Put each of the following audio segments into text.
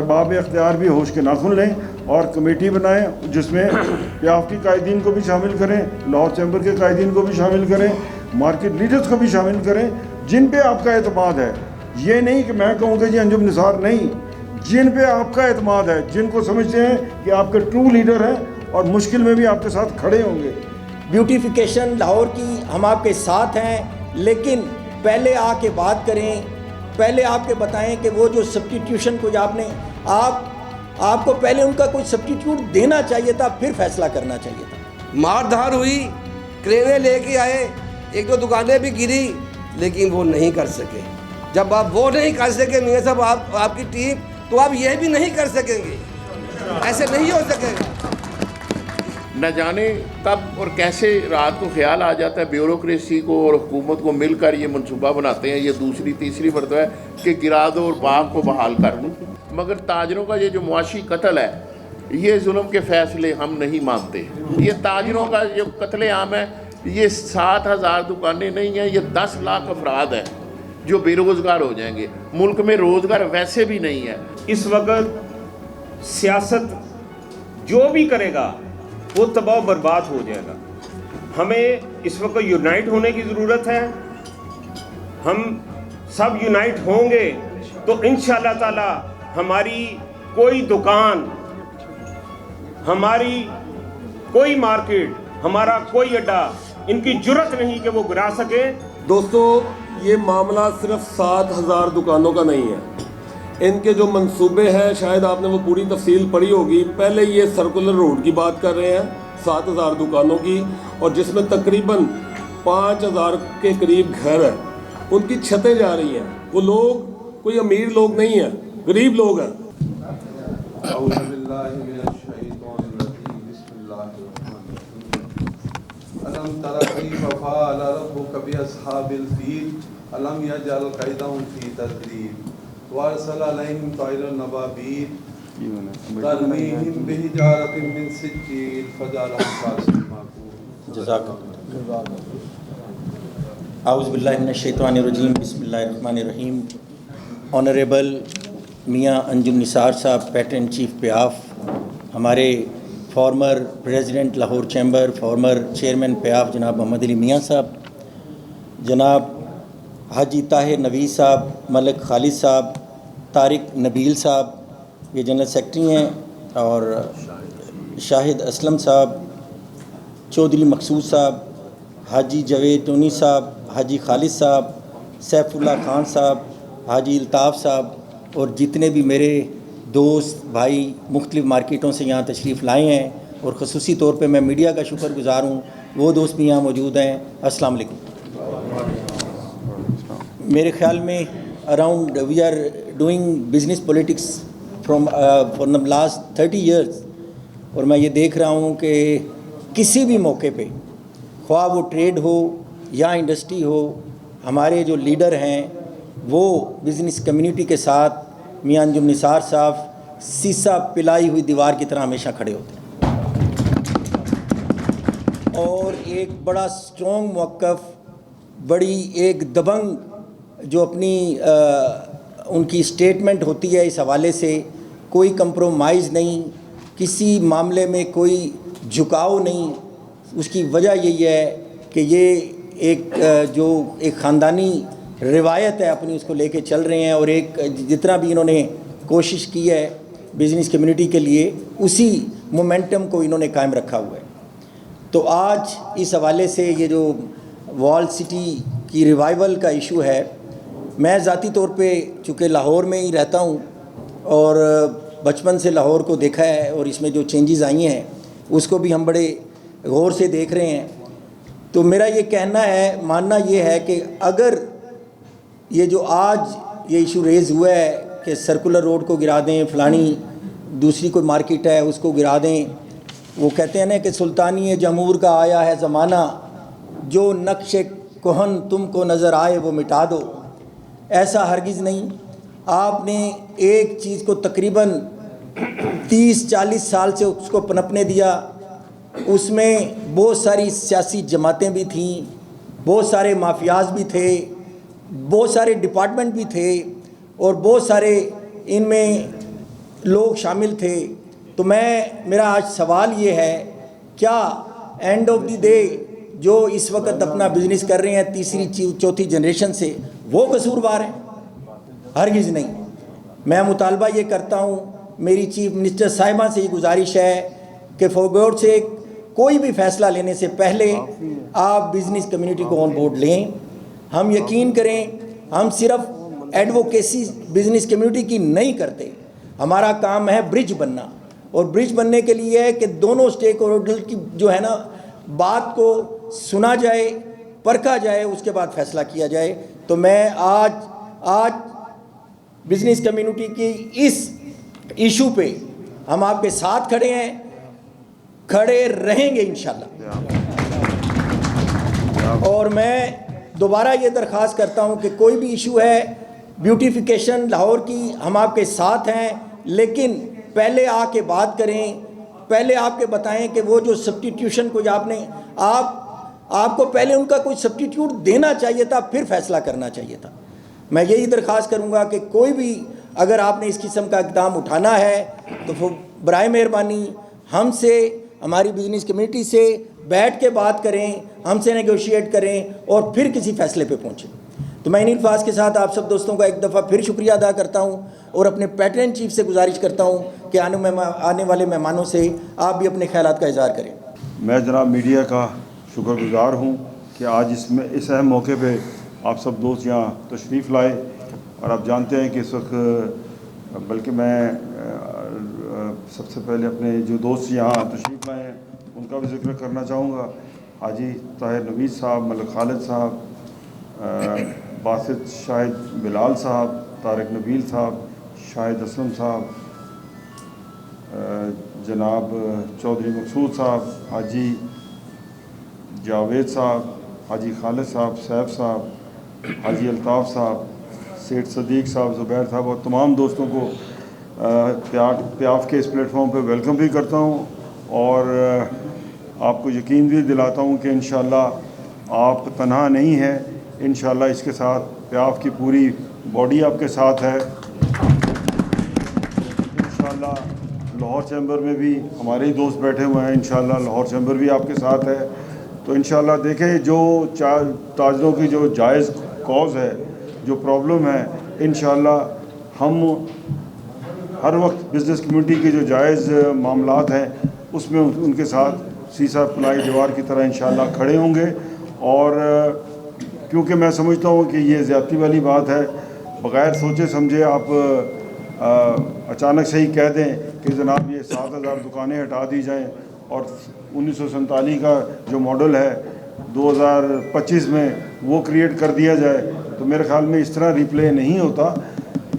अरबाब इख्तियार भी होश के नाखुन लें और कमेटी बनाएं जिसमें प्याफ्टी कायदीन को भी शामिल करें, लाहौर चैम्बर के कायदीन को भी शामिल करें, मार्केट लीडर्स को भी शामिल करें जिन पे आपका एतमाद है। ये नहीं कि मैं कहूँ कि जी अंजुम निसार नहीं, जिन पे आपका एतमाद है, जिनको समझते हैं कि आपके ट्रू लीडर हैं और मुश्किल में भी आपके साथ खड़े होंगे। ब्यूटिफिकेशन लाहौर की हम आपके साथ हैं, लेकिन पहले आके बात करें, पहले आपके बताएं कि वो जो सब्स्टिट्यूशन कोई आपको पहले उनका कोई सब्स्टिट्यूट देना चाहिए था, फिर फैसला करना चाहिए था। मारधार हुई, क्रेनें लेके आए, एक दो दुकानें भी गिरी, लेकिन वो नहीं कर सके। जब आप वो नहीं कर सके मियां साहब, आपकी टीम, तो आप ये भी नहीं कर सकेंगे। ऐसे नहीं हो सकेगा। न जाने कब और कैसे रात को ख्याल आ जाता है ब्यूरोक्रेसी को और हुकूमत को मिलकर ये मंसूबा बनाते हैं, ये दूसरी तीसरी मरतबा है कि गिरा दो और बाग को बहाल कर दूँ। मगर ताजरों का ये जो मुआशी कत्ल है, ये जुल्म के फैसले हम नहीं मानते। ये ताजरों का जो कत्ले आम है, ये 7,000 दुकानें नहीं हैं, ये 10 लाख अफराद हैं जो बेरोज़गार हो जाएंगे। मुल्क में रोज़गार वैसे भी नहीं है। इस वक्त सियासत जो भी करेगा वो तबाह बर्बाद हो जाएगा। हमें इस वक्त यूनाइट होने की ज़रूरत है। हम सब यूनाइट होंगे तो इंशाअल्लाह ताला हमारी कोई दुकान, हमारी कोई मार्केट, हमारा कोई अड्डा इनकी जुर्रत नहीं कि वो गिरा सके। दोस्तों, ये मामला सिर्फ 7,000 दुकानों का नहीं है। इनके जो मंसूबे हैं, शायद आपने वो पूरी तफसील पढ़ी होगी। पहले ये सर्कुलर रोड की बात कर रहे हैं 7,000 दुकानों की, और जिसमें तकरीबन 5,000 के करीब घर हैं, उनकी छतें जा रही हैं। वो लोग कोई अमीर लोग नहीं हैं, गरीब लोग हैं। अलम तरा कैफ़ फ़अल रब्बुका बिअस्हाबिल फ़ील अलम यजअल कैदहुम फ़ी तदलील वअरसल अलैहिम तैरन अबाबील तरमीहिम बिहिजारतिन मिन सिज्जील फजअलहुम कअस्फिन माकूल। जज़ाकल्लाह। आऊज़ु बिल्लाहि मिनश शैतानिर रजीम, बिस्मिल्लाहिर रहमानिर रहीम। ऑनरेबल मियाँ अंजुम निसार साहब, पैटर्न चीफ प्याफ, हमारे former president Lahore chamber, former chairman PIAF जनाब मोहम्मद अली मियाँ साहब, जनाब हाजी ताहिर नवीद साहब, मलिक खालिद साहब, तारिक नबील साहब, ये जनरल सेक्रेटरी हैं, और शाहिद असलम साहब, चौधरी मकसूद साहब, हाजी जवेद टोनी साहब, हाजी खालिद साहब, सैफुल्ला खान साहब, हाजी अल्ताफ़ साहब, और जितने भी मेरे दोस्त भाई मुख्तलिफ़ मार्केटों से यहाँ तशरीफ़ लाए हैं, और ख़ुसूसी तौर पे मैं मीडिया का शुक्रगुज़ार हूँ, वो दोस्त भी यहाँ मौजूद हैं। अस्सलाम वालेकुम। मेरे ख़्याल में around we are doing business politics from for the last 30 years, और मैं ये देख रहा हूँ कि किसी भी मौके पे, ख्वाह वो ट्रेड हो या इंडस्ट्री हो, हमारे जो लीडर हैं वो बिज़नेस कम्युनिटी के साथ मियाँ अंजुम निसार साहब सीसा पिलाई हुई दीवार की तरह हमेशा खड़े होते हैं, और एक बड़ा स्ट्रॉन्ग मौक़िफ़, बड़ी एक दबंग जो अपनी उनकी स्टेटमेंट होती है, इस हवाले से कोई कंप्रोमाइज़ नहीं, किसी मामले में कोई झुकाव नहीं। उसकी वजह यही है कि ये एक जो एक ख़ानदानी रिवायत है अपनी, उसको लेके चल रहे हैं, और एक जितना भी इन्होंने कोशिश की है बिज़नेस कम्युनिटी के लिए, उसी मोमेंटम को इन्होंने कायम रखा हुआ है। तो आज इस हवाले से ये जो वॉल सिटी की रिवाइवल का इशू है, मैं ज़ाती तौर पे चूँकि लाहौर में ही रहता हूँ और बचपन से लाहौर को देखा है, और इसमें जो चेंजेस आई हैं उसको भी हम बड़े गौर से देख रहे हैं। तो मेरा ये कहना है, मानना ये है कि अगर ये जो आज ये इशू रेज़ हुआ है कि सर्कुलर रोड को गिरा दें, फ़लानी दूसरी कोई मार्केट है उसको गिरा दें, वो कहते हैं ना कि सुल्तानी जमूर का आया है ज़माना, जो नक्शे कोहन तुमको नज़र आए वो मिटा दो। ऐसा हरगिज़ नहीं। आपने एक चीज़ को तकरीबन 30-40 साल से उसको पनपने दिया, उसमें बहुत सारी सियासी जमातें भी थीं, बहुत सारे माफियाज भी थे, बहुत सारे डिपार्टमेंट भी थे, और बहुत सारे इनमें لوگ شامل تھے. تو میرا آج سوال یہ ہے, کیا اینڈ آف دی ڈے جو اس وقت اپنا بزنس کر رہے ہیں تیسری چوتھی جنریشن سے, وہ قصوروار ہیں؟ ہرگز نہیں. میں مطالبہ یہ کرتا ہوں, میری چیف منسٹر صاحبہ سے یہ گزارش ہے کہ فوگور سے کوئی بھی فیصلہ لینے سے پہلے آپ بزنس کمیونٹی کو آن بورڈ لیں. ہم یقین کریں, ہم صرف ایڈوکیسی بزنس کمیونٹی کی نہیں کرتے, ہمارا کام ہے برج بننا. اور برج بننے کے لیے ہے کہ دونوں سٹیک ہولڈر کی جو ہے نا بات کو سنا جائے, پرکھا جائے, اس کے بعد فیصلہ کیا جائے. تو میں آج بزنس کمیونٹی کی اس ایشو پہ ہم آپ کے ساتھ کھڑے ہیں, کھڑے رہیں گے انشاءاللہ. اور میں دوبارہ یہ درخواست کرتا ہوں کہ کوئی بھی ایشو ہے بیوٹیفیکیشن لاہور کی, ہم آپ کے ساتھ ہیں, لیکن پہلے آ کے بات کریں, پہلے آپ کے بتائیں کہ وہ جو سبسٹیٹیوشن کو آپ کو پہلے ان کا کوئی سبسٹیٹیوٹ دینا چاہیے تھا, پھر فیصلہ کرنا چاہیے تھا. میں یہی درخواست کروں گا کہ کوئی بھی اگر آپ نے اس قسم کا اقدام اٹھانا ہے تو برائے مہربانی ہم سے, ہماری بزنس کمیونٹی سے بیٹھ کے بات کریں, ہم سے نیگوشیٹ کریں اور پھر کسی فیصلے پہ پہنچیں. تو میں انہی الفاظ کے ساتھ آپ سب دوستوں کا ایک دفعہ پھر شکریہ ادا کرتا ہوں اور اپنے پیٹرن چیف سے گزارش کرتا ہوں کہ آنے والے مہمانوں سے آپ بھی اپنے خیالات کا اظہار کریں. میں جناب میڈیا کا شکر گزار ہوں کہ آج اس اہم موقع پہ آپ سب دوست یہاں تشریف لائے. اور آپ جانتے ہیں کہ اس وقت, بلکہ میں سب سے پہلے اپنے جو دوست یہاں تشریف لائے ہیں ان کا بھی ذکر کرنا چاہوں گا. حاجی طاہر نوید صاحب, ملک خالد صاحب, باسط شاہد بلال صاحب, طارق نبیل صاحب, شاہد اسلم صاحب, جناب چودھری مقصود صاحب, حاجی جاوید صاحب, حاجی خالد صاحب, سیف صاحب, حاجی الطاف صاحب, سیٹھ صدیق صاحب, زبیر صاحب اور تمام دوستوں کو پیاف کے اس پلیٹ فارم پہ ویلکم بھی کرتا ہوں. اور آپ کو یقین بھی دلاتا ہوں کہ انشاءاللہ آپ تنہا نہیں ہیں, انشاءاللہ اس کے ساتھ پیاف کی پوری باڈی آپ کے ساتھ ہے. انشاءاللہ لاہور چیمبر میں بھی ہمارے ہی دوست بیٹھے ہوئے ہیں, انشاءاللہ لاہور چیمبر بھی آپ کے ساتھ ہے. تو انشاءاللہ دیکھیں جو تاجروں کی جو جائز کاز ہے, جو پرابلم ہے, انشاءاللہ ہم ہر وقت بزنس کمیونٹی کے جو جائز معاملات ہیں اس میں ان کے ساتھ سیسا پلائی دیوار کی طرح انشاءاللہ کھڑے ہوں گے. اور کیونکہ میں سمجھتا ہوں کہ یہ زیادتی والی بات ہے, بغیر سوچے سمجھے آپ اچانک سے ہی کہہ دیں کہ جناب یہ 7,000 دکانیں ہٹا دی جائیں اور 1947 کا جو ماڈل ہے 2025 میں وہ کریٹ کر دیا جائے, تو میرے خیال میں اس طرح ریپلے نہیں ہوتا.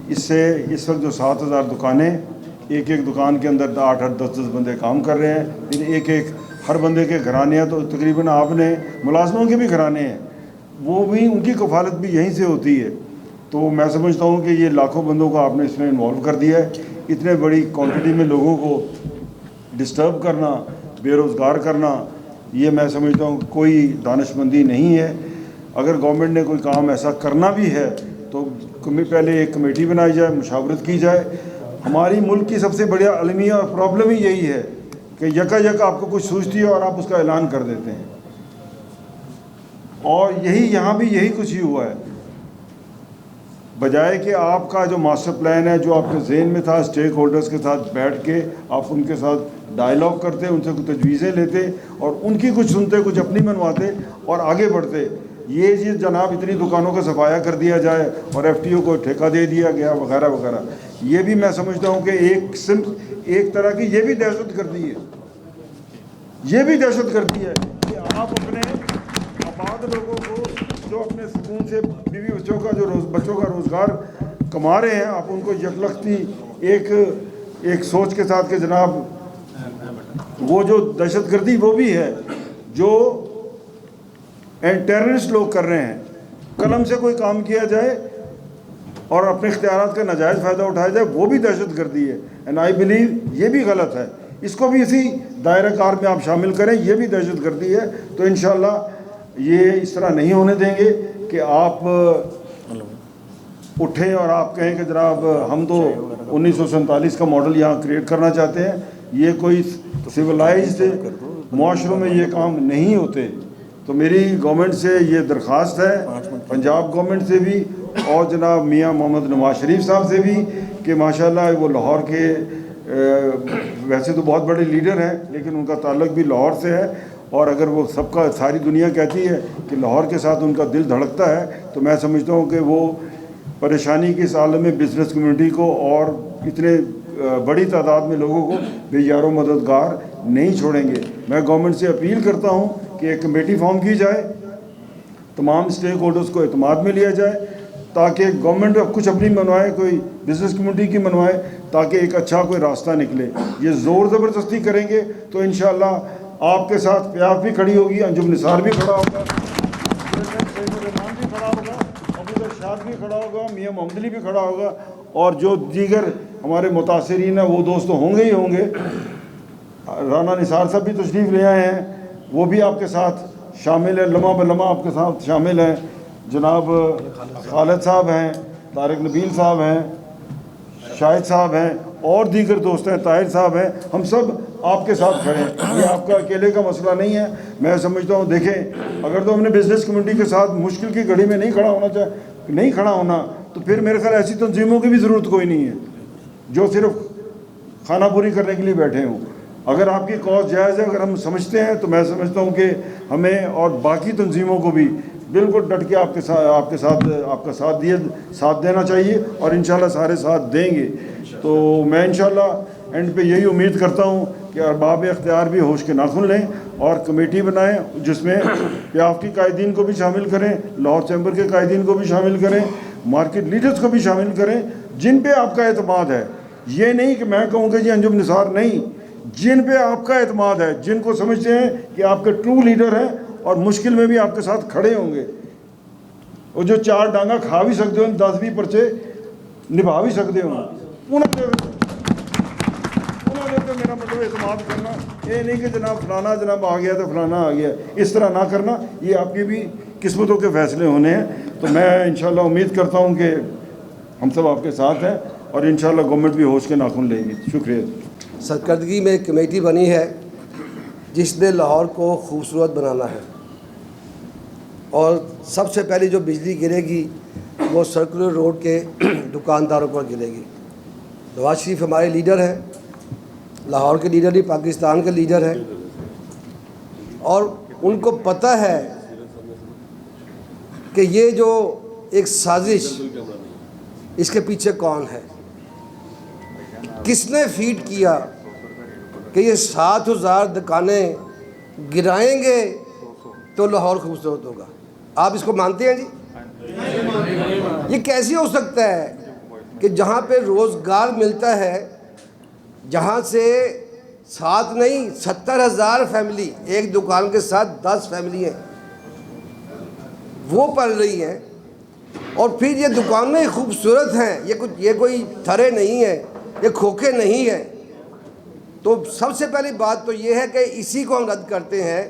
اس سے اس وقت جو 7,000 دکانیں, ایک دکان کے اندر 8-8 10-10 بندے کام کر رہے ہیں, پھر ہر بندے کے گھرانے ہیں, تو تقریباً آپ نے ملازموں کے بھی گھرانے ہیں, وہ بھی ان کی کفالت بھی یہیں سے ہوتی ہے. تو میں سمجھتا ہوں کہ یہ لاکھوں بندوں کو آپ نے اس میں انوالو کر دیا ہے. اتنے بڑی کوانٹٹی میں لوگوں کو ڈسٹرب کرنا, بے روزگار کرنا, یہ میں سمجھتا ہوں کوئی دانش مندی نہیں ہے. اگر گورنمنٹ نے کوئی کام ایسا کرنا بھی ہے تو پہلے ایک کمیٹی بنائی جائے, مشاورت کی جائے. ہماری ملک کی سب سے بڑی المیہ اور پرابلم ہی یہی ہے کہ یکا آپ کو کچھ سوچتی ہے اور آپ اس کا اعلان کر دیتے ہیں. اور یہاں بھی یہی کچھ ہی ہوا ہے, بجائے کہ آپ کا جو ماسٹر پلان ہے جو آپ کے ذہن میں تھا, اسٹیک ہولڈرز کے ساتھ بیٹھ کے آپ ان کے ساتھ ڈائلاگ کرتے, ان سے کچھ تجویزیں لیتے اور ان کی کچھ سنتے, کچھ اپنی منواتے اور آگے بڑھتے. یہ چیز جناب اتنی دکانوں کا صفایا کر دیا جائے اور ایف ٹی او کو ٹھیکہ دے دیا گیا وغیرہ وغیرہ, یہ بھی میں سمجھتا ہوں کہ ایک طرح کی یہ بھی دہشت گردی ہے. یہ بھی دہشت گردی ہے کہ آپ اپنے آباد لوگوں کو جو اپنے سکون سے بیوی بچوں کا روزگار کما رہے ہیں, آپ ان کو یکلختی ایک سوچ کے ساتھ کہ جناب وہ جو دہشت گردی وہ بھی ہے جو ٹیررسٹ لوگ کر رہے ہیں. قلم سے کوئی کام کیا جائے اور اپنے اختیارات کا ناجائز فائدہ اٹھایا جائے, وہ بھی دہشت گردی ہے. اینڈ آئی بلیو یہ بھی غلط ہے, اس کو بھی اسی دائرہ کار میں آپ شامل کریں, یہ بھی دہشت گردی ہے. تو انشاءاللہ یہ اس طرح نہیں ہونے دیں گے کہ آپ उठें और आप कहें कि जनाब हम तो 1947 का मॉडल यहाँ क्रिएट करना चाहते हैं, ये कोई सिविलाइज्ड माशरों में ये काम नहीं होते। तो मेरी गवर्नमेंट से ये दरख्वास्त है, पंजाब गवर्नमेंट से भी और जनाब मियाँ मोहम्मद नवाज शरीफ साहब से भी, कि माशाल्लाह वो लाहौर के वैसे तो बहुत बड़े लीडर हैं लेकिन उनका ताल्लुक भी लाहौर से है, और अगर वो सबका सारी दुनिया कहती है कि लाहौर के साथ उनका दिल धड़कता है, तो मैं समझता हूँ कि वो परेशानी के इस आलम में बिज़नेस कम्युनिटी को और इतने बड़ी तादाद में लोगों को बेयारो मददगार नहीं छोड़ेंगे। मैं गवर्नमेंट से अपील करता हूँ कि एक कमेटी फॉर्म की जाए, तमाम स्टेक होल्डर्स को एतमाद में लिया जाए, ताकि गवर्नमेंट कुछ अपनी मनवाए, कोई बिज़नेस कम्युनिटी की मनवाए, ताकि एक अच्छा कोई रास्ता निकले। ये ज़ोर ज़बरदस्ती करेंगे तो इंशाअल्लाह आपके साथ प्याफ भी खड़ी होगी, अंजुम निसार भी खड़ा होगा, रहमान भी खड़ा होगा, अबू शाद भी खड़ा होगा, मियाँ मोहम्मद अली भी खड़ा होगा, और जो दीगर हमारे मुतासरीन हैं वो दोस्त तो होंगे ही होंगे। राना निसार साहब भी तशरीफ़ ले आए हैं, वो भी आपके साथ शामिल है, लम्हा बलम्हा आपके साथ शामिल हैं। जनाब खालिद साहब हैं, तारिक नबील साहब हैं, शाहिद साहब हैं, और दीगर दोस्त हैं, ताहिर साहब हैं, हम सब आपके साथ खड़े हैं। ये आपका अकेले का मसला नहीं है। मैं समझता हूँ, देखें, अगर तो हमने बिज़नेस कम्युनिटी के साथ मुश्किल की घड़ी में नहीं खड़ा होना, तो फिर मेरे ख्याल ऐसी तंजीमों की भी ज़रूरत कोई नहीं है जो सिर्फ खाना पूरी करने के लिए बैठे हों। अगर आपकी कॉज जायज़ है, अगर हम समझते हैं, तो मैं समझता हूँ कि हमें और बाकी तंजीमों को भी बिल्कुल डट के आपका साथ देना चाहिए, और इंशाल्लाह सारे साथ देंगे। तो मैं इंशाल्लाह एंड पे यही उम्मीद करता हूँ कि अरबाब इख्तियार भी होश के नाखुन लें और कमेटी बनाएं, जिसमें प्याफ की कायदीन को भी शामिल करें, लाहौर चैम्बर के कायदीन को भी शामिल करें, मार्केट लीडर्स को भी शामिल करें, जिन पे आपका एतमाद है। ये नहीं कि मैं कहूँ कि जी अंजुम निसार नहीं, जिन पे आपका एतमाद है, जिनको समझते हैं कि आपके ट्रू लीडर हैं और मुश्किल में भी आपके साथ खड़े होंगे, और जो 4 डांगा खा भी सकते हो, 10-20 पर्चे निभा भी सकते हो, उन्होंने मेरा मतलब एतमाद करना, ये नहीं कि जनाब फलाना जनाब आ गया तो फलाना आ गया, इस तरह ना करना। ये आपकी भी किस्मतों के फैसले होने हैं। तो मैं इंशाल्लाह उम्मीद करता हूँ कि हम सब आपके साथ हैं, और इंशाल्लाह गवर्नमेंट भी होश के नाखुन लेगी। शुक्रिया। सरकर्दगी में एक कमेटी बनी है जिसने लाहौर को खूबसूरत बनाना है, और सबसे पहले जो बिजली गिरेगी वो सर्कुलर रोड के दुकानदारों पर गिरेगी। नवाज शरीफ हमारे लीडर हैं, लाहौर के लीडर नहीं, पाकिस्तान के लीडर हैं, और उनको पता है कि ये जो एक साजिश, इसके पीछे कौन है, किसने फीड किया कि ये 7,000 दुकानें गिराएंगे तो लाहौर खूबसूरत होगा। आप इसको मानते हैं जी? ये कैसे हो सकता है कि जहाँ पे रोज़गार मिलता है, जहाँ से 7 नहीं 70,000 फैमिली, एक दुकान के साथ 10 फैमिली हैं, वो पल रही हैं, और फिर ये दुकानें खूबसूरत हैं, ये कोई थरे नहीं है, ये खोखे नहीं है। तो सबसे पहली बात तो ये है कि इसी को हम रद्द करते हैं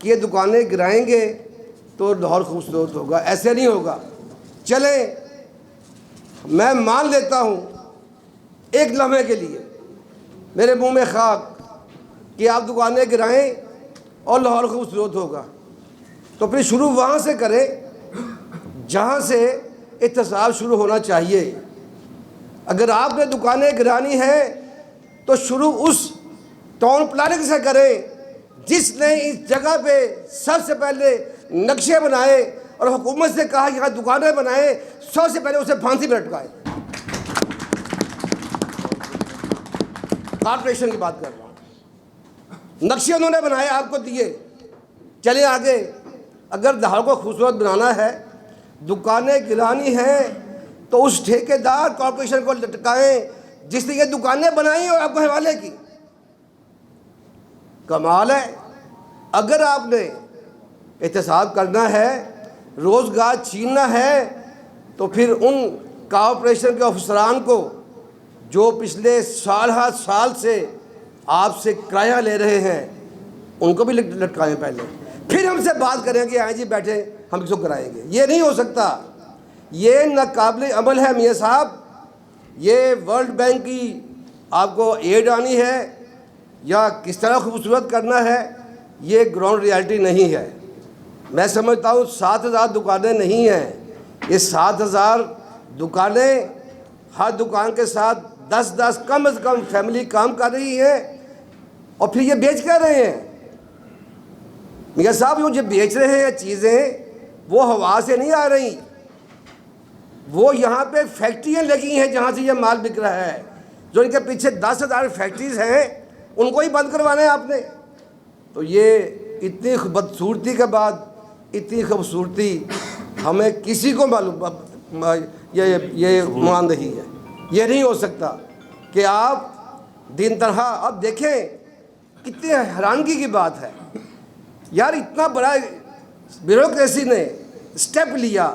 कि ये दुकानें गिराएंगे तो लाहौर खूबसूरत होगा। ऐसे नहीं होगा। चलें, मैं मान लेता हूँ एक लम्हे के लिए, मेरे मुंह में खाक, कि आप दुकानें गिराएं और लाहौर खूबसूरत होगा, तो फिर शुरू वहाँ से करें जहाँ से एहतसाब शुरू होना चाहिए। अगर आपने दुकानें गिरानी है तो शुरू उस टाउन प्लानिंग से करें जिसने इस जगह पे सबसे पहले नक्शे बनाए और हुकूमत से कहा यहाँ दुकानें बनाए, सबसे पहले उसे फांसी पर लटकाए। कॉर्पोरेशन की बात कर रहा हूँ। नक्शे उन्होंने बनाए, आपको दिए, चले आगे। अगर लाहौर को खूबसूरत बनाना है, दुकानें गिरानी हैं, तो उस ठेकेदार कॉर्पोरेशन को लटकाएं जिसने ये दुकानें बनाई और आपको हवाले की। कमाल है। अगर आपने एहतसाब करना है, रोज़गार छीनना है, तो फिर उन कॉर्पोरेशन के अफसरान को जो पिछले साल से आपसे किराया ले रहे हैं, उनको भी लटकाएं पहले, फिर हमसे बात करें कि आए जी बैठे हम इसको कराएंगे। ये नहीं हो सकता। یہ ناقابل عمل ہے میاں صاحب. یہ ورلڈ بینک کی آپ کو ایڈ آنی ہے یا کس طرح خوبصورت کرنا ہے، یہ گراؤنڈ ریالٹی نہیں ہے. میں سمجھتا ہوں 7,000 دکانیں نہیں ہیں، یہ 7,000 دکانیں، ہر دکان کے ساتھ 10 کم از کم فیملی کام کر رہی ہے، اور پھر یہ بیچ کر رہے ہیں. میاں صاحب وہ جو بیچ رہے ہیں چیزیں وہ ہوا سے نہیں آ رہی، وہ یہاں پہ فیکٹریاں لگی ہیں جہاں سے یہ مال بک رہا ہے. جو ان کے پیچھے 10,000 فیکٹریز ہیں ان کو ہی بند کروانا ہے آپ نے. تو یہ اتنی بدصورتی کے بعد اتنی خوبصورتی ہمیں کسی کو معلوم یہ ماندہی ہے. یہ نہیں ہو سکتا کہ آپ دن طرح اب دیکھیں کتنی حیرانگی کی بات ہے یار. اتنا بڑا بیوروکریسی نے سٹیپ لیا،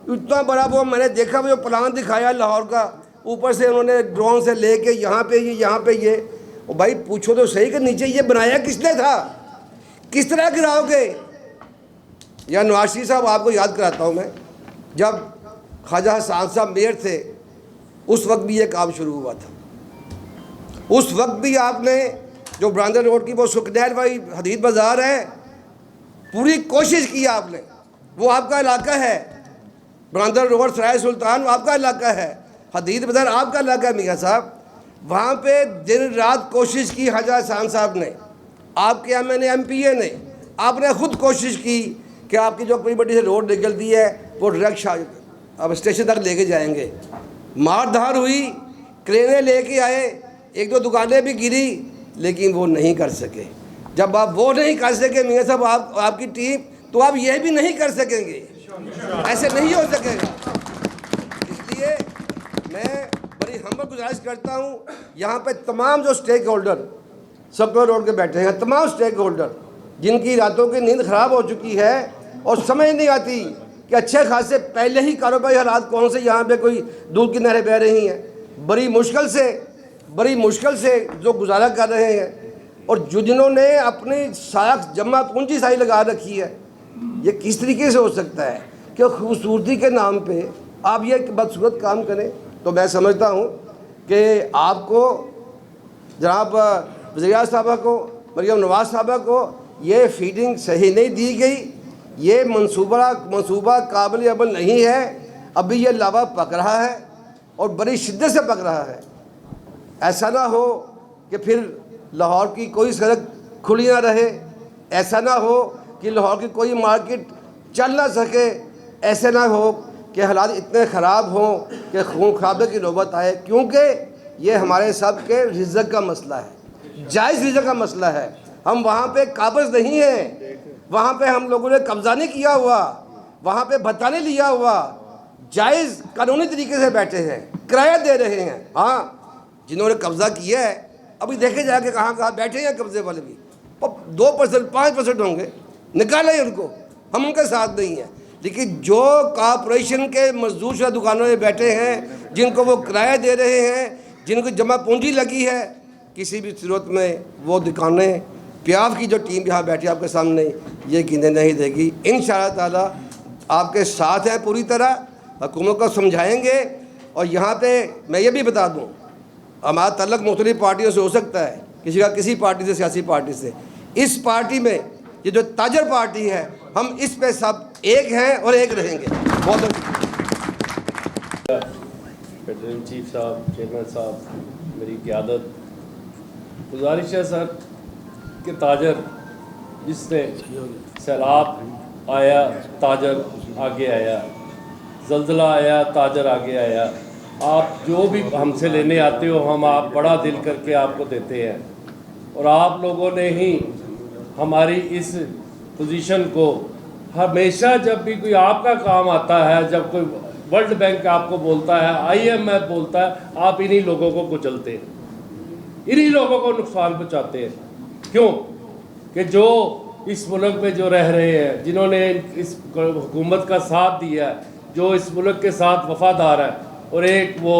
اتنا بڑا وہ میں نے دیکھا وہ جو پلان دکھایا لاہور کا، اوپر سے انہوں نے ڈرون سے لے کے یہاں پہ یہ اور بھائی پوچھو تو صحیح کہ نیچے یہ بنایا کس نے تھا، کس طرح گراؤ گے. یا نواز شریف صاحب آپ کو یاد کراتا ہوں میں، جب خواجہ حسان صاحب میئر تھے اس وقت بھی یہ کام شروع ہوا تھا. اس وقت بھی آپ نے جو براندر روڈ کی وہ سکنیل والی حدید بازار ہے، پوری کوشش کی آپ نے. وہ آپ کا علاقہ ہے، براندر روڈ سرائے سلطان آپ کا علاقہ ہے، حدید بازار آپ کا علاقہ ہے میاں صاحب. وہاں پہ دن رات کوشش کی خواجہ حسان صاحب نے، آپ کے ایم پی اے نے، آپ نے خود کوشش کی کہ آپ کی جو پری بڑی سے روڈ نکلتی ہے وہ ڈائریکٹ اب اسٹیشن تک لے کے جائیں گے. مار دھار ہوئی، کرینے لے کے آئے، 1-2 دکانیں بھی گری، لیکن وہ نہیں کر سکے. جب آپ وہ نہیں کر سکے میاں صاحب آپ کی ٹیم، تو آپ یہ بھی نہیں کر سکیں گے. ایسے نہیں ہو سکے گا. اس لیے میں بڑی ہمبل گزارش کرتا ہوں یہاں پہ تمام جو سٹیک ہولڈر سپر روڈ کے بیٹھے ہیں، تمام سٹیک ہولڈر جن کی راتوں کی نیند خراب ہو چکی ہے اور سمجھ نہیں آتی کہ اچھے خاصے پہلے ہی کاروباری حالات کون سے یہاں پہ کوئی دودھ کی نہریں بہہ رہی ہیں، بڑی مشکل سے جو گزارا کر رہے ہیں، اور جنہوں نے اپنی ساکھ جمع پونجی ساری لگا رکھی ہے. یہ کس طریقے سے ہو سکتا ہے کہ خوبصورتی کے نام پہ آپ یہ بدصورت کام کریں. تو میں سمجھتا ہوں کہ آپ کو جناب وزیر اعظم صاحبہ کو، مریم نواز صاحبہ کو یہ فیڈنگ صحیح نہیں دی گئی. یہ منصوبہ قابل عمل نہیں ہے. ابھی یہ لاوا پک رہا ہے اور بڑی شدت سے پک رہا ہے. ایسا نہ ہو کہ پھر لاہور کی کوئی سڑک کھلی نہ رہے، ایسا نہ ہو کہ لاہور کی کوئی مارکیٹ چل نہ سکے، ایسے نہ ہو کہ حالات اتنے خراب ہوں کہ خون خرابے کی نوبت آئے. کیونکہ یہ ہمارے سب کے رزق کا مسئلہ ہے، جائز رزق کا مسئلہ ہے. ہم وہاں پہ قابض نہیں ہیں، وہاں پہ ہم لوگوں نے قبضہ نہیں کیا ہوا، وہاں پہ بھتہ نہیں لیا ہوا، جائز قانونی طریقے سے بیٹھے ہیں، کرایہ دے رہے ہیں. ہاں جنہوں نے قبضہ کیا ہے ابھی دیکھے جا کے کہاں بیٹھے ہیں قبضے والے بھی، 2% 5% ہوں گے، نکالیں ان کو، ہم ان کے ساتھ نہیں ہیں. لیکن جو کارپوریشن کے مزدور شدہ دکانوں میں بیٹھے ہیں، جن کو وہ کرایہ دے رہے ہیں، جن کو جمع پونجی لگی ہے، کسی بھی صورت میں وہ دکانیں پیاف کی جو ٹیم یہاں بیٹھی آپ کے سامنے یہ گیندے نہیں دے گی. انشاءاللہ تعالیٰ آپ کے ساتھ ہیں، پوری طرح حکومت کو سمجھائیں گے. اور یہاں پہ میں یہ بھی بتا دوں، ہمارا تعلق مختلف پارٹیوں سے ہو سکتا ہے، کسی کا کسی پارٹی سے، سیاسی پارٹی سے. اس پارٹی میں یہ جو تاجر پارٹی ہے، ہم اس پہ سب ایک ہیں اور ایک رہیں گے. بہت فیڈرل چیف صاحب، چیئرمین صاحب، میری قیادت گزارش ہے سر کہ تاجر جس نے سیلاب آیا تاجر آگے آیا، زلزلہ آیا تاجر آگے آیا. آپ جو بھی ہم سے لینے آتے ہو ہم آپ بڑا دل کر کے آپ کو دیتے ہیں، اور آپ لوگوں نے ہی ہماری اس پوزیشن کو ہمیشہ جب بھی کوئی آپ کا کام آتا ہے، جب کوئی ورلڈ بینک آپ کو بولتا ہے، IMF بولتا ہے، آپ انہی لوگوں کو کچلتے ہیں، انہی لوگوں کو نقصان پہنچاتے ہیں. کیوں کہ جو اس ملک میں جو رہ رہے ہیں، جنہوں نے اس حکومت کا ساتھ دیا ہے، جو اس ملک کے ساتھ وفادار ہے، اور ایک وہ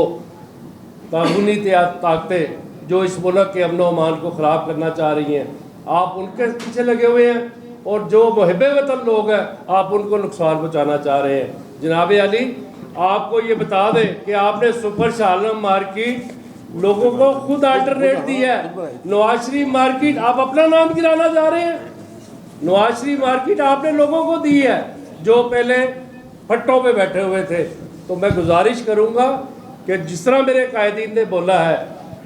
قانونی طاقتیں جو اس ملک کے امن و امان کو خراب کرنا چاہ رہی ہیں، آپ ان کے پیچھے لگے ہوئے ہیں. اور جو محب وطن لوگ ہیں آپ ان کو نقصان پہنچانا چاہ رہے ہیں. جناب علی، آپ کو یہ بتا دیں کہ آپ نے سپر شالم مارکیٹ لوگوں کو خود آلٹرنیٹ دی ہے. نواز شریف مارکیٹ آپ اپنا نام گرانا جا رہے ہیں. نواز شریف مارکیٹ آپ نے لوگوں کو دی ہے جو پہلے پھٹوں پہ بیٹھے ہوئے تھے. تو میں گزارش کروں گا کہ جس طرح میرے قائدین نے بولا ہے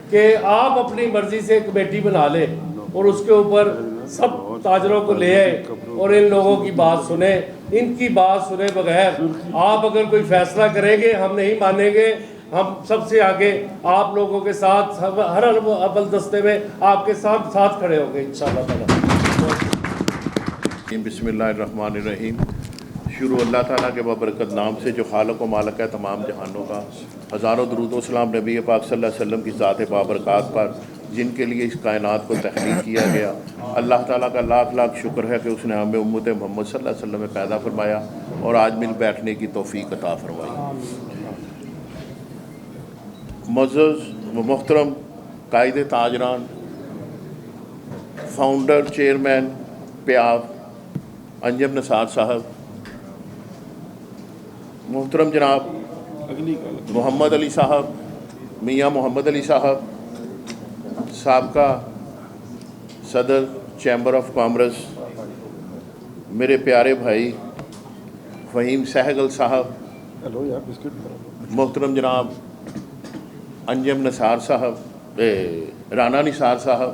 کہ آپ اپنی مرضی سے کمیٹی بنا لیں اور اس کے اوپر سب تاجروں کو لے آئے اور ان لوگوں کی بات سنیں. ان کی بات سنے بغیر آپ اگر کوئی فیصلہ کریں گے ہم نہیں مانیں گے. ہم سب سے آگے آپ لوگوں کے ساتھ ہر اول دستے میں آپ کے ساتھ کھڑے ہوں گے انشاءاللہ تعالی. بسم اللہ الرحمن الرحیم. شروع اللہ تعالیٰ کے بابرکت نام سے جو خالق و مالک ہے تمام جہانوں کا. ہزاروں درود و سلام نبی پاک صلی اللہ علیہ وسلم کی ذات بابرکات پر جن کے لیے اس کائنات کو تخلیق کیا گیا. اللہ تعالیٰ کا لاکھ لاکھ شکر ہے کہ اس نے ہمیں امت محمد صلی اللہ علیہ وسلم میں پیدا فرمایا اور آج مل بیٹھنے کی توفیق عطا فرمائی. معزز و محترم قائد تاجران، فاؤنڈر چیئرمین پیاف انجم نثار صاحب، محترم جناب محمد علی صاحب، میاں محمد علی صاحب، سابقہ صدر چیمبر آف کامرس، میرے پیارے بھائی فہیم سہگل صاحب، محترم جناب انجم نثار صاحب، رانا نثار صاحب،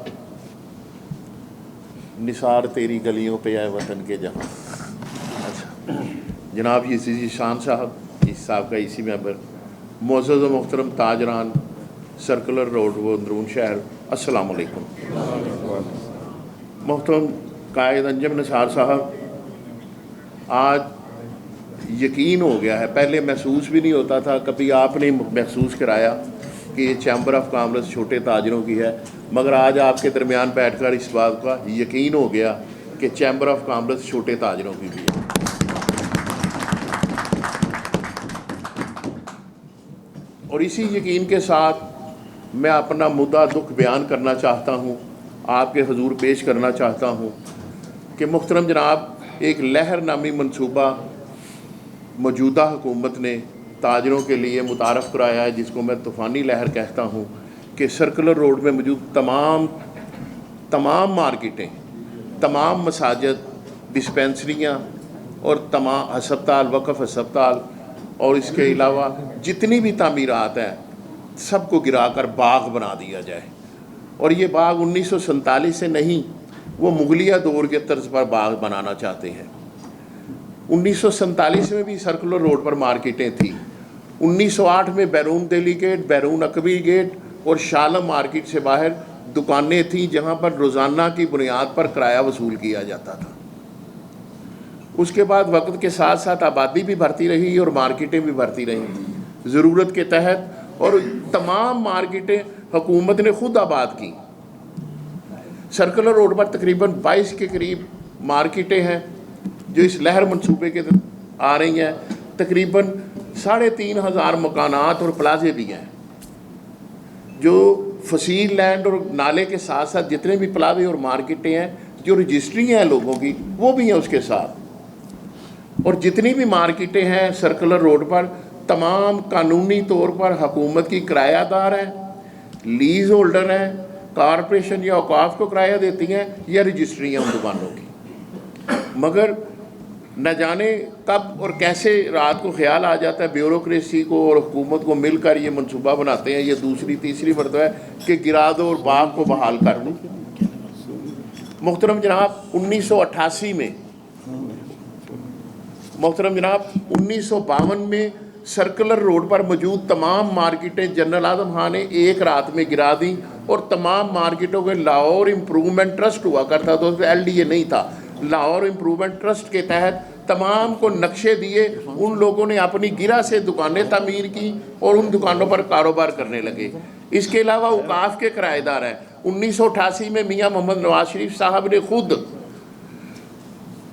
نثار تیری گلیوں پہ آئے وطن کے جہاں. اچھا جناب یزیدی شان صاحب، اس صاحب کا اسی ممبر، معزز و محترم تاجران سرکولر روڈ و اندرون شہر، السلام علیکم. محترم قائد انجم نثار صاحب، آج یقین ہو گیا ہے، پہلے محسوس بھی نہیں ہوتا تھا، کبھی آپ نے محسوس کرایا کہ یہ چیمبر آف کامرس چھوٹے تاجروں کی ہے، مگر آج آپ کے درمیان بیٹھ کر اس بات کا یقین ہو گیا کہ چیمبر آف کامرس چھوٹے تاجروں کی بھی ہے. اور اسی یقین کے ساتھ میں اپنا مدعا دکھ بیان کرنا چاہتا ہوں، آپ کے حضور پیش کرنا چاہتا ہوں کہ محترم جناب، ایک لہر نامی منصوبہ موجودہ حکومت نے تاجروں کے لیے متعارف کرایا ہے، جس کو میں طوفانی لہر کہتا ہوں، کہ سرکولر روڈ میں موجود تمام مارکیٹیں، تمام مساجد، ڈسپینسریاں اور تمام ہسپتال، وقف ہسپتال اور اس کے علاوہ جتنی بھی تعمیرات ہیں سب کو گرا کر باغ بنا دیا جائے. اور یہ باغ 1947 سے نہیں، وہ مغلیہ دور کے طرز پر باغ بنانا چاہتے ہیں. 1947 میں بھی سرکولر روڈ پر مارکیٹیں تھیں. 1908 میں بیرون دہلی گیٹ، بیرون اکبری گیٹ اور شالم مارکیٹ سے باہر دکانیں تھیں جہاں پر روزانہ کی بنیاد پر کرایہ وصول کیا جاتا تھا. اس کے بعد وقت کے ساتھ ساتھ آبادی بھی بڑھتی رہی اور مارکیٹیں بھی بڑھتی رہیں ضرورت کے تحت، اور تمام مارکیٹیں حکومت نے خود آباد کی. سرکولر روڈ پر تقریباً 22 کے قریب مارکیٹیں ہیں جو اس لہر منصوبے کے آ رہی ہیں. تقریباً 3,500 مکانات اور پلازے بھی ہیں جو فصیل لینڈ اور نالے کے ساتھ ساتھ جتنے بھی پلازے اور مارکیٹیں ہیں جو رجسٹری ہیں لوگوں کی وہ بھی ہیں اس کے ساتھ. اور جتنی بھی مارکیٹیں ہیں سرکولر روڈ پر تمام قانونی طور پر حکومت کی کرایہ دار ہیں، لیز ہولڈر ہیں، کارپوریشن یا اوقاف کو کرایہ دیتی ہیں یا رجسٹری ہیں ان دکانوں کی. مگر نہ جانے کب اور کیسے رات کو خیال آ جاتا ہے بیوروکریسی کو اور حکومت کو مل کر یہ منصوبہ بناتے ہیں، یہ دوسری تیسری مرتبہ ہے کہ گرا دو اور باغ کو بحال کر دو. محترم جناب 1988 میں، محترم جناب 1952 میں سرکولر روڈ پر موجود تمام مارکیٹیں جنرل اعظم خان نے ایک رات میں گرا دیں اور تمام مارکیٹوں کے لاہور امپرومنٹ ٹرسٹ ہوا کرتا تھا، اس میں LDA نہیں تھا. لاہور امپرومنٹ ٹرسٹ کے تحت تمام کو نقشے دیے، ان لوگوں نے اپنی گرہ سے دکانیں تعمیر کی اور ان دکانوں پر کاروبار کرنے لگے. اس کے علاوہ اوقاف کے کرایہ دار ہیں. 1988 میں میاں محمد نواز شریف صاحب نے خود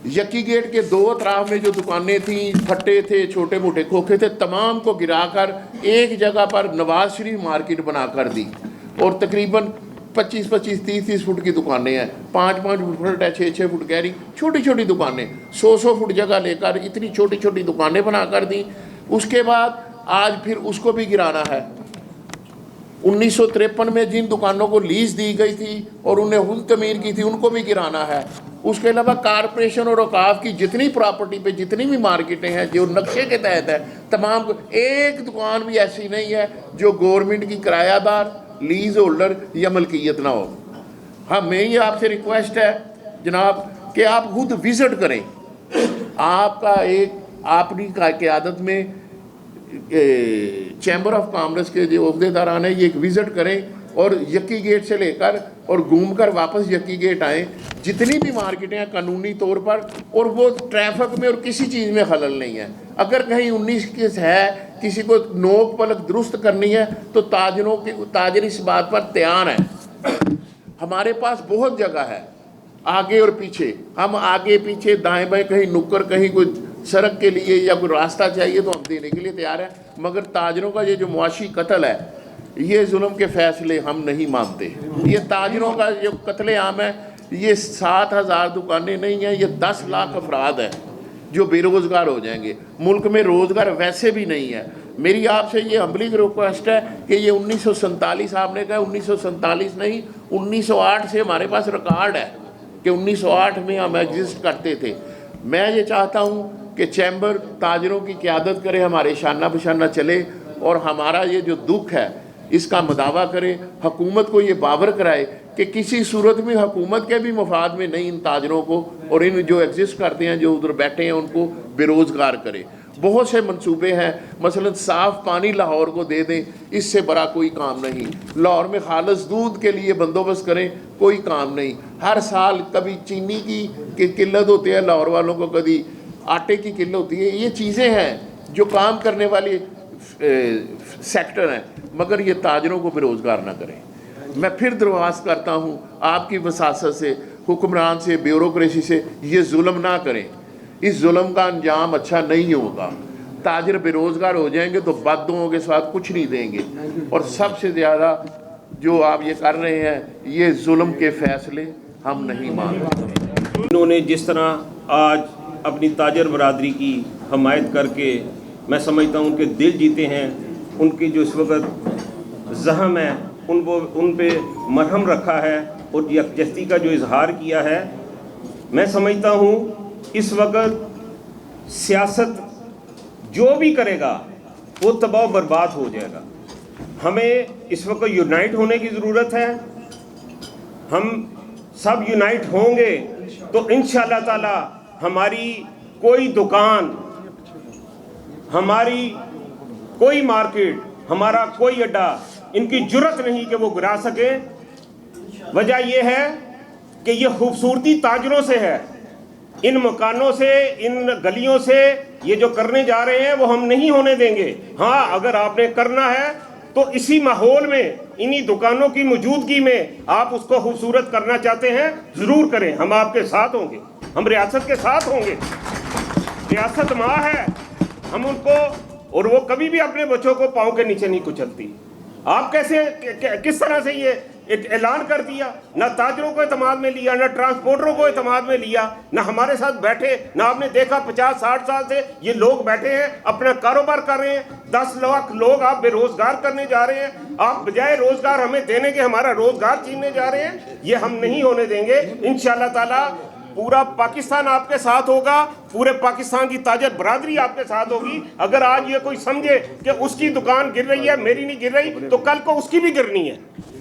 یکی گیٹ کے 2 اطراف میں جو دکانیں تھیں، پھٹے تھے، چھوٹے موٹے کھوکھے تھے، تمام کو گرا کر ایک جگہ پر نواز شریف مارکیٹ بنا کر دی. اور تقریباً 25-25 30-30 فٹ کی دکانیں ہیں، 5-5 فٹ ہے، 6-6 فٹ گہری چھوٹی چھوٹی دکانیں، 100 فٹ جگہ لے کر اتنی چھوٹی چھوٹی دکانیں بنا کر دیں. उसके बाद आज फिर उसको भी गिराना है। 1953 में जिन दुकानों को लीज दी गई थी और उन्हें खुद तमीर की थी उनको भी गिराना है। उसके अलावा कारपोरेशन और औकाफ की जितनी प्रॉपर्टी पे जितनी भी मार्केटें हैं जो नक्शे के तहत है तमाम को, एक दुकान भी ऐसी नहीं है जो गवर्नमेंट की किरायादार, लीज होल्डर या मलकियत ना हो। हमें ये आपसे रिक्वेस्ट है जनाब कि आप खुद विज़िट करें। आपका अपनी क़यादत में चैम्बर ऑफ कॉमर्स के जो अहदेदारान हैं ये एक विज़िट करें और यक्की गेट से लेकर और घूमकर वापस यक्की गेट आएँ। जितनी भी मार्केटें हैं कानूनी तौर पर, और वो ट्रैफिक में और किसी चीज़ में खलल नहीं है। अगर कहीं 19 केस है, किसी को नोक पलक दुरुस्त करनी है तो ताजर इस बात पर तैयार हैं। हमारे पास बहुत जगह है आगे और पीछे, हम आगे पीछे दाएं बाएं कहीं नुक्कर, कहीं कोई सड़क के लिए या कोई रास्ता चाहिए तो हम देने के लिए तैयार हैं। मगर ताजरों का ये जो मुआशी कत्ल है, ये जुल्म के फैसले हम नहीं मानते। ये ताजरों का जो कत्ले आम है, ये 7,000 दुकानें नहीं हैं, ये 10 लाख अफराद हैं जो बेरोज़गार हो जाएंगे। मुल्क में रोज़गार वैसे भी नहीं है। मेरी आपसे ये हम्बली रिक्वेस्ट है कि ये 1947 आपने कहा, 1947 नहीं 1908 से हमारे पास रिकॉर्ड है कि 1908 में हम एग्जिस्ट करते थे। मैं ये चाहता हूँ कि चैम्बर ताजरों की क़यादत करे, हमारे शाना बशाना चले और हमारा ये जो दुख है इसका मदावा करे। हुकूमत को ये बावर कराए कि किसी सूरत में हुकूमत के भी मफाद में नहीं इन ताजरों को और इन जो एग्जिस्ट करते हैं, जो उधर बैठे हैं, उनको बेरोज़गार करे। बहुत से मंसूबे हैं, मसलन साफ़ पानी लाहौर को दे दें, इससे बड़ा कोई काम नहीं। लाहौर में खालिस दूध के लिए बंदोबस्त करें, कोई काम नहीं। हर साल कभी चीनी की किल्लत होती है लाहौर वालों को, कभी आटे की किल्लत होती है। ये चीज़ें हैं जो काम करने वाली सेक्टर हैं, मगर ये ताजरों को बेरोज़गार ना करें। मैं फिर दरख्वास्त करता हूँ आपकी वसासत से, हुक्मरान से, ब्यूरोक्रेसी से, ये जुल्म ना करें। इस जुल्म का अंजाम अच्छा नहीं होगा। ताजर बेरोज़गार हो जाएंगे तो बददुओं के साथ कुछ नहीं देंगे। और सबसे ज़्यादा जो आप ये कर रहे हैं, ये जुल्म के फैसले हम नहीं मानते। इन्होंने जिस तरह आज अपनी ताजर बरादरी की हमायत करके मैं समझता हूँ उनके दिल जीते हैं, उनकी जो इस वक्त ज़ख्म है उन पे मरहम रखा है और यकजहती का जो इजहार किया है, मैं समझता हूँ इस वक्त सियासत जो भी करेगा वो तबाह बर्बाद हो जाएगा। हमें इस वक्त यूनाइट होने की ज़रूरत है। हम सब यूनाइट होंगे तो इंशाअल्लाह ताला हमारी कोई दुकान, हमारी कोई मार्केट, हमारा कोई अड्डा इनकी जुर्रत नहीं कि वो गिरा सके। वजह यह है कि ये खूबसूरती ताजरों से है, इन मकानों से, इन गलियों से ये जो करने जा रहे हैं वो हम नहीं होने देंगे। हाँ, अगर आपने करना है तो इसी माहौल में, इन्हीं दुकानों की मौजूदगी में आप उसको खूबसूरत करना चाहते हैं, ज़रूर करें। हम आपके साथ होंगे, हम रियासत के साथ होंगे। रियासत माँ है, हम उनको, और वो कभी भी अपने बच्चों को पाँव के नीचे नहीं कुचलती। आप कैसे किस तरह से ये एक ऐलान कर दिया, ना ताजरों को एतमाद में लिया, ना ट्रांसपोर्टरों को एतमाद में लिया, ना हमारे साथ बैठे, ना आपने देखा 50-60 साल से ये लोग बैठे हैं, अपना कारोबार कर रहे हैं। 10 लाख लोग आप बेरोजगार करने जा रहे हैं। आप बजाय रोजगार हमें देने के हमारा रोजगार छीनने जा रहे हैं। ये हम नहीं होने देंगे। इंशाअल्लाह ताला पूरा पाकिस्तान आपके साथ होगा, पूरे पाकिस्तान की ताजर बरादरी आपके साथ होगी। अगर आज ये कोई समझे कि उसकी दुकान गिर रही है, मेरी नहीं गिर रही, तो कल को उसकी भी गिरनी है।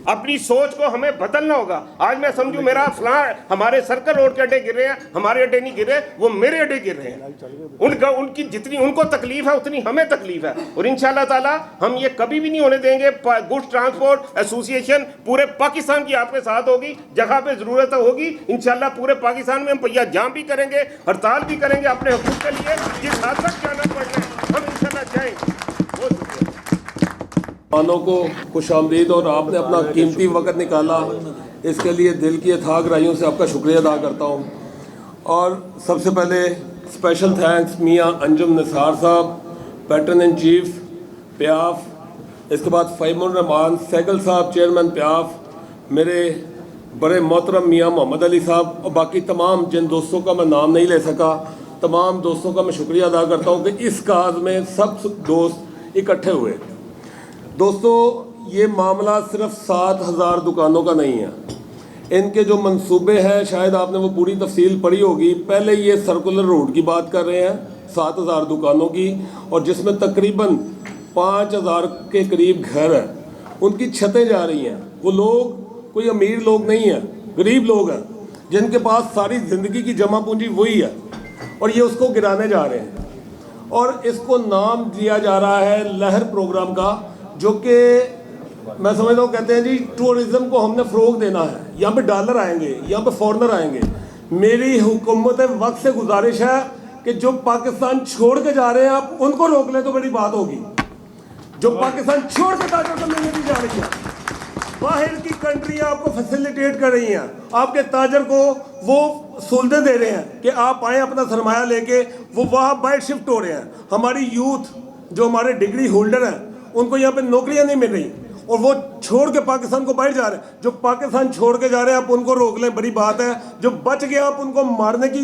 अपनी सोच को हमें बदलना होगा। आज मैं समझूं मेरा फलां, हमारे सर्कल रोड के अड्डे गिर रहे हैं, हमारे अड्डे नहीं गिर रहे, वो मेरे अड्डे गिर रहे हैं। उनकी जितनी उनको तकलीफ है उतनी हमें तकलीफ है। और इंशाअल्लाह ताला हम ये कभी भी नहीं होने देंगे। गुड्स ट्रांसपोर्ट एसोसिएशन पूरे पाकिस्तान की आपके साथ होगी। जगह पे ज़रूरत होगी इंशाअल्लाह पूरे पाकिस्तान में हम पहिया जाम भी करेंगे, हड़ताल भी करेंगे अपने हुकूक के लिए। जिस हद तक जाना पड़ना है हम इंशाअल्लाह जाएंगे। मेहमानों को खुशामदीद और आपने अपना कीमती वक्त निकाला, इसके लिए दिल की अथाह गहराइयों से आपका शुक्रिया अदा करता हूँ। और सबसे पहले स्पेशल थैंक्स मियाँ अंजुम निसार साहब, पैटर्न इन चीफ प्याफ, इसके बाद फ़हीमुर रहमान सैगल साहब चेयरमैन प्याफ, मेरे बड़े मोहतरम मियाँ मोहम्मद अली साहब और बाकी तमाम जिन दोस्तों का मैं नाम नहीं ले सका, तमाम दोस्तों का मैं शुक्रिया अदा करता हूँ कि इस काज में सब दोस्त इकट्ठे हुए। दोस्तों, ये मामला सिर्फ 7,000 दुकानों का नहीं है। इनके जो मंसूबे हैं, शायद आपने वो पूरी तफसील पढ़ी होगी। पहले ये सर्कुलर रोड की बात कर रहे हैं 7,000 दुकानों की, और जिसमें तकरीबन 5,000 के करीब घर हैं, उनकी छतें जा रही हैं। वो लोग कोई अमीर लोग नहीं हैं, गरीब लोग हैं जिनके पास सारी ज़िंदगी की जमा पूंजी वही है, और ये उसको गिराने जा रहे हैं। और इसको नाम दिया जा रहा है लहर प्रोग्राम का, जो कि मैं समझता हूँ, कहते हैं जी टूरिज़्म को हमने फ़रोग देना है, यहाँ पे डॉलर आएंगे, यहाँ पे फॉरनर आएंगे। मेरी हुकूमत वक्त से गुजारिश है कि जो पाकिस्तान छोड़ के जा रहे हैं आप उनको रोक लें तो बड़ी बात होगी। जो पाकिस्तान छोड़ के ताजर को मिलने दी जा रही है, बाहर की कंट्रियाँ आपको फैसिलिटेट कर रही हैं, आपके ताजर को वो सहूलतें दे रहे हैं कि आप आएँ अपना सरमाया लेके, वो वहाँ बाहर शिफ्ट हो रहे हैं। हमारी यूथ जो हमारे डिग्री होल्डर हैं, उनको यहाँ पे नौकरियाँ नहीं मिल रही, और वो छोड़ के पाकिस्तान को बाहर जा रहे हैं। जो पाकिस्तान छोड़ के जा रहे हैं आप उनको रोक लें, बड़ी बात है। जो बच गए आप उनको मारने की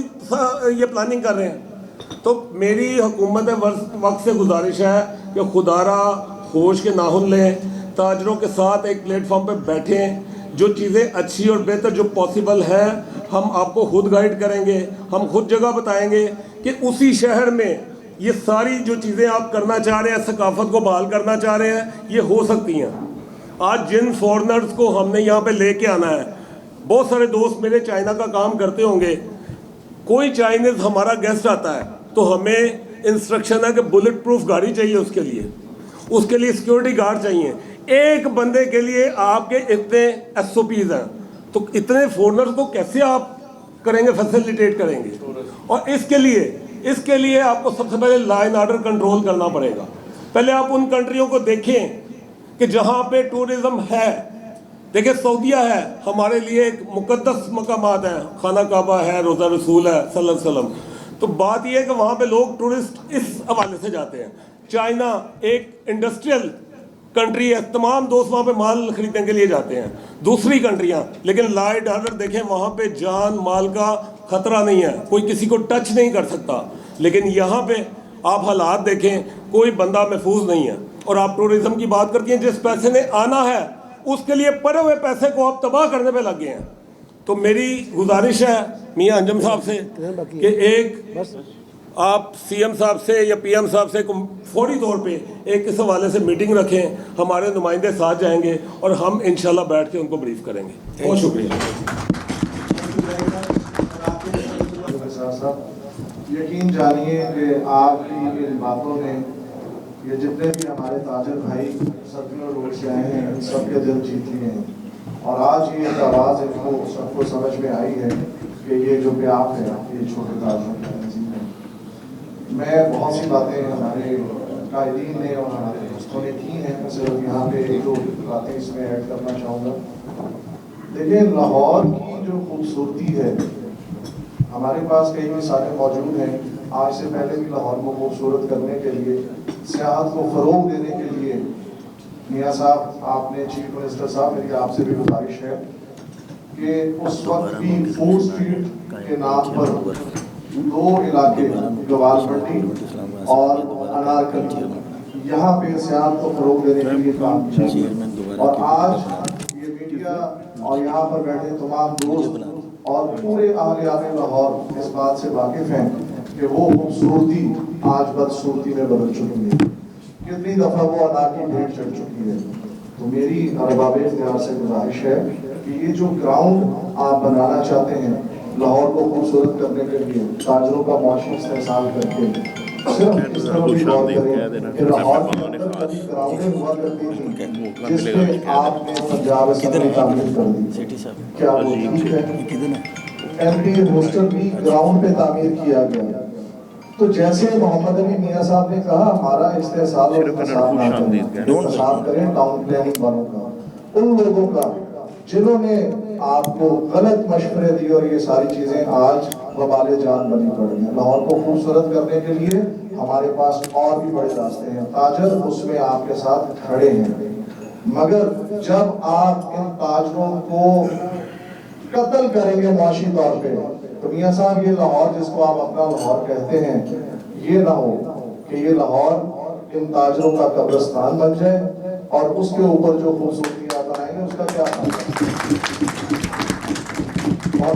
ये प्लानिंग कर रहे हैं। तो मेरी हुकूमत वक्त से गुजारिश है कि खुदारा होश के नाखून लें, ताजरों के साथ एक प्लेटफॉर्म पे बैठें, जो चीज़ें अच्छी और बेहतर जो पॉसिबल है हम आपको खुद गाइड करेंगे, हम खुद जगह बताएंगे कि उसी शहर में ये सारी जो चीज़ें आप करना चाह रहे हैं, सकाफत को बहाल करना चाह रहे हैं, ये हो सकती हैं। आज जिन फॉरेनर्स को हमने यहाँ पे लेके आना है, बहुत सारे दोस्त मेरे चाइना का काम करते होंगे, कोई चाइनीज़ हमारा गेस्ट आता है तो हमें इंस्ट्रक्शन है कि बुलेट प्रूफ गाड़ी चाहिए, उसके लिए सिक्योरिटी गार्ड चाहिए। एक बंदे के लिए आपके इतने SOPs हैं, तो इतने फॉरेनर्स को कैसे आप करेंगे, फैसिलिटेट करेंगे? और इसके लिए आपको सबसे पहले लॉ एंड ऑर्डर कंट्रोल करना पड़ेगा। पहले आप उन कंट्रियों को देखें कि जहाँ पे टूरिज़्म है। देखिए, सऊदीया है हमारे लिए एक मुक़द्दस मकामात हैं, खाना काबा है, रोज़ा रसूल है सल्लल्लाहु अलैहि वसल्लम। तो बात यह है कि वहाँ पे लोग टूरिस्ट इस हवाले से जाते हैं। चाइना एक इंडस्ट्रियल कंट्री है, तमाम दोस्त वहाँ पे माल खरीदने के लिए जाते हैं। दूसरी कंट्रियाँ, लेकिन लॉ एंड ऑर्डर देखें, वहाँ पे जान माल का ख़तरा नहीं है, कोई किसी को टच नहीं कर सकता। लेकिन यहाँ पे आप हालात देखें, कोई बंदा महफूज नहीं है। और आप टूरिज़्म की बात करती हैं, जिस पैसे ने आना है उसके लिए पड़े हुए पैसे को आप तबाह करने पे लगे हैं। तो मेरी गुजारिश है मियां अंजम साहब से कि एक आप CM साहब से या PM साहब से फौरी तौर पे एक इस हवाले से मीटिंग रखें, हमारे नुमाइंदे साथ जाएंगे और हम इंशाल्लाह बैठ के उनको ब्रीफ करेंगे। बहुत शुक्रिया। यकीन जानिए कि आपकी इन बातों ने ये जितने भी हमारे ताजर भाई सर्कुलर रोड से आए हैं, सबके दिल जीत लिए हैं। और आज ये एक आवाज़ इनको सबको समझ में आई है कि ये जो प्याप है ये छोटे ताजरों की तंजीम है। मैं बहुत सी बातें हमारे कायदीन ने और हमारे दोस्तों ने की हैं, मैं सिर्फ यहाँ पे एक दो बातें इसमें ऐड करना चाहूँगा। देखिए, लाहौर की जो खूबसूरती है, हमारे पास कई मिसालें मौजूद हैं। आज से पहले भी लाहौर को खूबसूरत करने के लिए, सियाहत को फ़रोग देने के लिए, मियाँ साहब, आपने चीफ मिनिस्टर साहब, मेरी आपसे भी गुजारिश है कि उस वक्त भी फूड स्ट्रीट के नाम पर 2 इलाके, गवाल मंडी और अनारकली, यहाँ पे सियाहत को फ़रोग देने के लिए काम किया। और आज ये मीडिया और यहाँ पर बैठे तमाम दोस्त और पूरे अहले लाहौर इस बात से वाकिफ हैं कि वो खूबसूरती आज बदसूरती में बदल चुकी है। कितनी दफ़ा वो अनार की भेंट चढ़ चुकी है। तो मेरी अरबाब इख्तियार से गुजारिश है कि ये जो ग्राउंड आप बनाना चाहते हैं लाहौर को खूबसूरत करने के लिए, ताजरों का मौसम इस्तेमाल करके, सिर्फ इस तरह की बात करें कि लाहौर के अंदर कभी ग्राउंडें हुआ करती थी जिसमें आपने पंजाब असेंबली तामीर कर दी। क्या वो ठीक है? MP हॉस्टल भी ग्राउंड पे तामीर किया गया। तो जैसे मोहम्मद अली मियाँ साहब ने कहा, हमारा इस्तेसाल और फसाद ना करें, फसाद करें टाउन प्लानिंग वालों का, उन लोगों का जिन्होंने आपको गलत मशवरे दिए और ये सारी चीज़ें आज वबाले जान बनी पड़ी हैं। लाहौर को खूबसूरत करने के लिए हमारे पास और भी बड़े रास्ते हैं, ताजर उसमें आपके साथ खड़े हैं। मगर जब आप इन ताजरों को कत्ल करेंगे मुआशी तौर पे, تو میاں صاحب یہ لاہور جس کو آپ اپنا لاہور کہتے ہیں، یہ نہ ہو کہ یہ لاہور ان تاجروں کا قبرستان بن جائے اور اس کے اوپر جو خوبصورتی آپ بنائیں گے اس کا کیا فائدہ؟ اور